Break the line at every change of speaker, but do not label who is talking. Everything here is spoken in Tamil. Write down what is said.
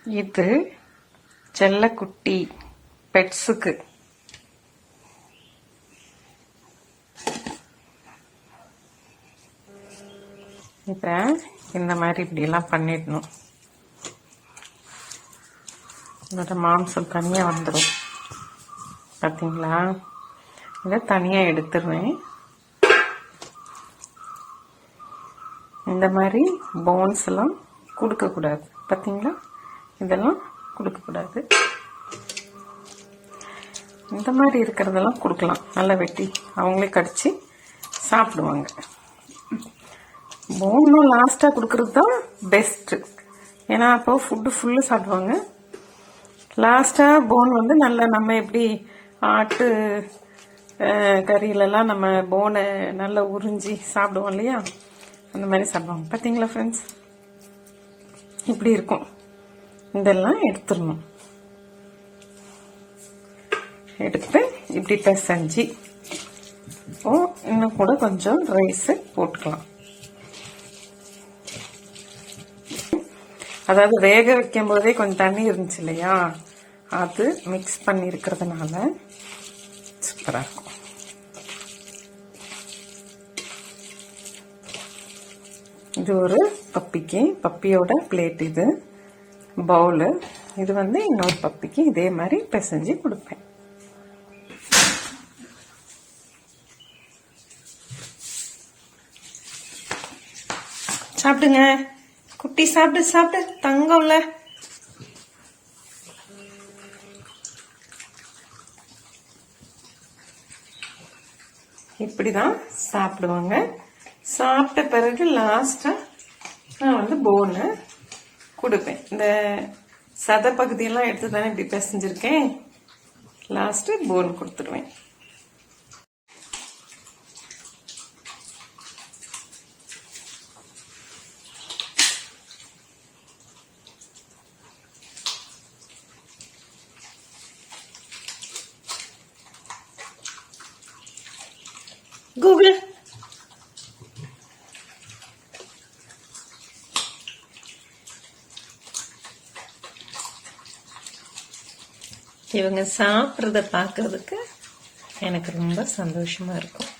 இது செல்லக்குட்டி பெட்ஸுக்கு. இதை இந்த மாதிரி இப்படியெல்லாம் பண்ணிடணும். இதோட மாம்சம் தனியாக வந்துடும். பார்த்தீங்களா? இதை தனியாக எடுத்துருவேன். இந்த மாதிரி போன்ஸ் எல்லாம் கொடுக்கக்கூடாது. பார்த்தீங்களா? இதெல்லாம் கொடுக்கக்கூடாது. இந்த மாதிரி இருக்கிறதெல்லாம் கொடுக்கலாம். நல்லா வெட்டி அவங்களே கடிச்சு சாப்பிடுவாங்க. போனும் லாஸ்ட்டாக கொடுக்கறது தான் பெஸ்ட்டு. ஏன்னா அப்போ ஃபுட்டு ஃபுல்லு சாப்பிடுவாங்க. லாஸ்ட்டாக போன் வந்து நல்லா நம்ம எப்படி ஆட்டு கறியிலலாம் நம்ம போனை நல்லா உறிஞ்சி சாப்பிடுவோம் இல்லையா, அந்த மாதிரி சாப்பிடுவாங்க. பார்த்தீங்களா ஃப்ரெண்ட்ஸ்? இப்படி இருக்கும். இதெல்லாம் எடுத்துடணும். எடுத்து இப்படி பிசைஞ்சு இன்னும் கூட கொஞ்சம் ரைஸு போட்டுக்கலாம். அதாவது வேக வைக்கும் போதே கொஞ்சம் தண்ணி இருந்துச்சு இல்லையா, அது மிக்ஸ் பண்ணி இருக்கிறதுனால சூப்பராக இருக்கும். இது ஒரு பப்பிக்கு, பப்பியோட பிளேட், இது பவுலு. இது வந்து இன்னொரு பப்பிக்கு இதே மாதிரி பிசைஞ்சு கொடுப்பேன். சாப்பிடுங்க குட்டி, சாப்பிடு சாப்பிடு தங்கம்ல. இப்படிதான் சாப்பிடுவாங்க. சாப்பிட்ட பிறகு லாஸ்டா நான் வந்து போனை கொடுப்பேன். இந்த சத பகுதியெல்லாம் எடுத்து தானே இப்படி பிசைஞ்சிருக்கேன். லாஸ்ட் போன் கொடுத்துருவேன். கூகுள் இவங்க சாப்பிட்றத பார்க்கறதுக்கு எனக்கு ரொம்ப சந்தோஷமா இருக்கும்.